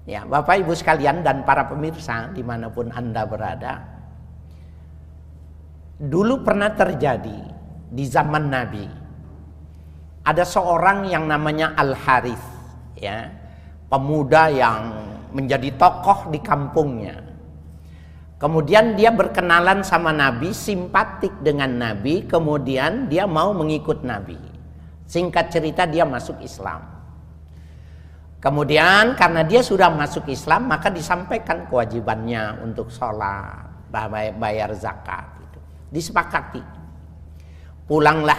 Ya, Bapak Ibu sekalian dan para pemirsa dimanapun Anda berada, dulu pernah terjadi di zaman Nabi. Ada seorang yang namanya Al-Harith, ya, pemuda yang menjadi tokoh di kampungnya. Kemudian dia berkenalan sama Nabi, simpatik dengan Nabi, kemudian dia mau mengikut Nabi. Singkat cerita dia masuk Islam. Kemudian karena dia sudah masuk Islam, maka disampaikan kewajibannya untuk sholat, bayar zakat. Gitu. Disepakati. Pulanglah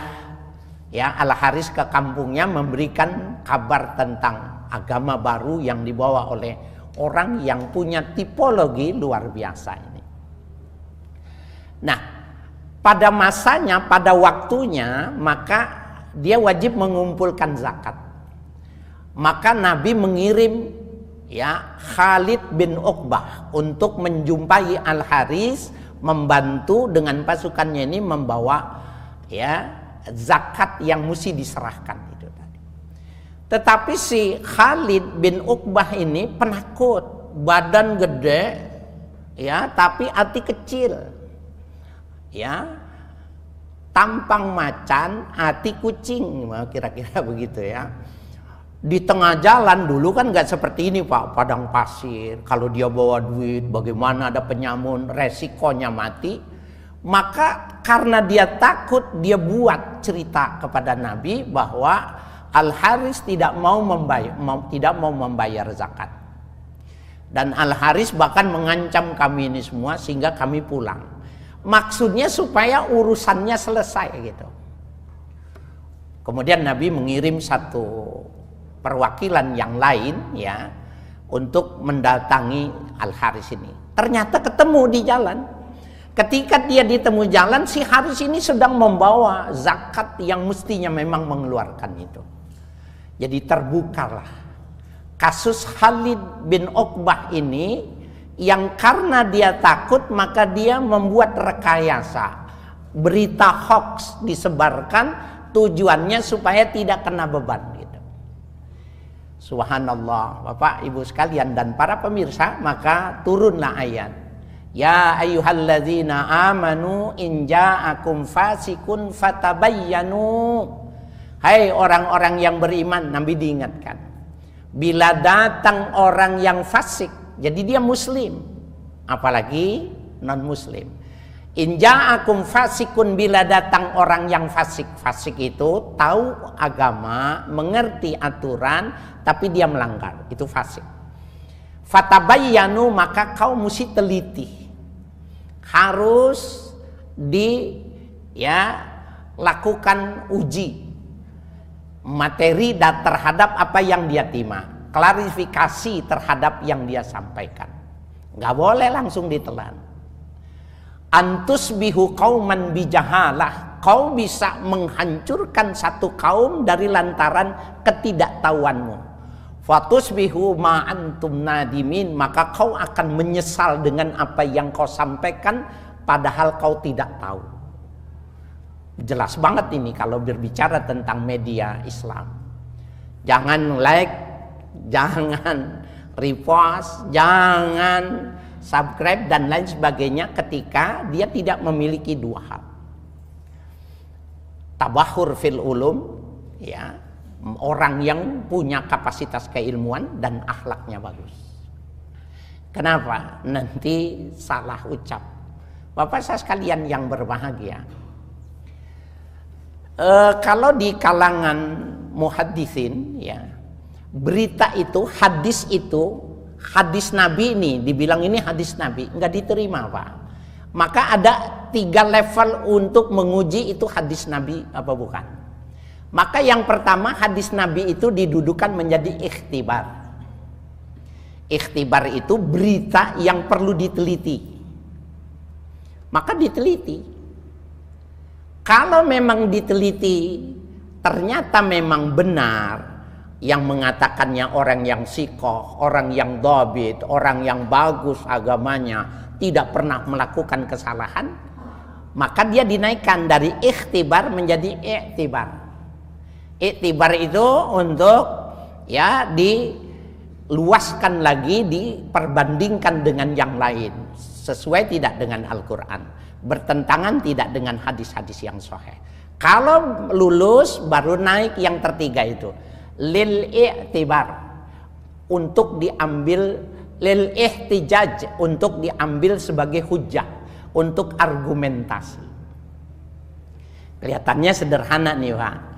ya Al-Harith ke kampungnya memberikan kabar tentang agama baru yang dibawa oleh orang yang punya tipologi luar biasa ini. Nah, pada masanya, pada waktunya, maka dia wajib mengumpulkan zakat. Maka Nabi mengirim ya Khalid bin Uqbah untuk menjumpai Al-Harith, membantu dengan pasukannya ini membawa ya zakat yang mesti diserahkan itu tadi. Tetapi si Khalid bin Uqbah ini penakut, badan gede ya tapi hati kecil. Ya. Tampang macan, hati kucing, kira-kira begitu ya. Di tengah jalan dulu kan nggak seperti ini Pak, padang pasir. Kalau dia bawa duit, bagaimana ada penyamun, resikonya mati. Maka karena dia takut, dia buat cerita kepada Nabi bahwa Al-Harith tidak mau membayar zakat. Dan Al-Harith bahkan mengancam kami ini semua sehingga kami pulang. Maksudnya supaya urusannya selesai gitu. Kemudian Nabi mengirim satu perwakilan yang lain ya untuk mendatangi Al-Harith ini. Ternyata ketemu di jalan. Ketika dia ditemu jalan, si Harith ini sedang membawa zakat yang mestinya memang mengeluarkan itu. Jadi terbukalah kasus Khalid bin Uqbah ini, yang karena dia takut maka dia membuat rekayasa. Berita hoax disebarkan, tujuannya supaya tidak kena beban gitu. Subhanallah, Bapak Ibu sekalian dan para pemirsa, maka turunlah ayat. Ya ayyuhalladzina amanu in ja'akum fasikun fatabayyanu. Hai orang-orang yang beriman, Nabi diingatkan. Bila datang orang yang fasik, jadi dia muslim, apalagi non muslim. In ja'akum fasikun, bila datang orang yang fasik. Fasik itu tahu agama, mengerti aturan, tapi dia melanggar, itu fasik. Fatabayyanu, maka kau mesti teliti. Harus lakukan uji materi dan terhadap apa yang dia terima, klarifikasi terhadap yang dia sampaikan. Nggak boleh langsung ditelan. Antus bihu kauman bijahalah, kau bisa menghancurkan satu kaum dari lantaran ketidaktahuanmu. Fatus bihu ma antum nadimin, maka kau akan menyesal dengan apa yang kau sampaikan padahal kau tidak tahu. Jelas banget ini kalau berbicara tentang media Islam. Jangan like, jangan repost, jangan subscribe dan lain sebagainya ketika dia tidak memiliki dua hal. Tabahur fil ulum, ya, orang yang punya kapasitas keilmuan dan akhlaknya bagus. Kenapa? Nanti salah ucap. Bapak saya sekalian yang berbahagia. Kalau di kalangan muhaddisin, ya, berita itu, hadis Nabi ini, dibilang ini hadis Nabi, nggak diterima Pak. Maka ada 3 level untuk menguji itu hadis Nabi apa bukan. Maka yang pertama, hadis Nabi itu didudukan menjadi ikhtibar. Ikhtibar itu berita yang perlu diteliti. Maka diteliti. Kalau memang diteliti, ternyata memang benar yang mengatakannya orang yang sikoh, orang yang dhabit, orang yang bagus agamanya, tidak pernah melakukan kesalahan, maka dia dinaikkan dari ikhtibar menjadi i'tibar. I'tibar itu untuk ya luaskan lagi, diperbandingkan dengan yang lain, sesuai tidak dengan Al-Quran, bertentangan tidak dengan hadis-hadis yang sahih. Kalau lulus baru naik yang tertiga itu, lil i'tibar, untuk diambil, lil ihtijaj, untuk diambil sebagai hujjah, untuk argumentasi. Kelihatannya sederhana nih Pak.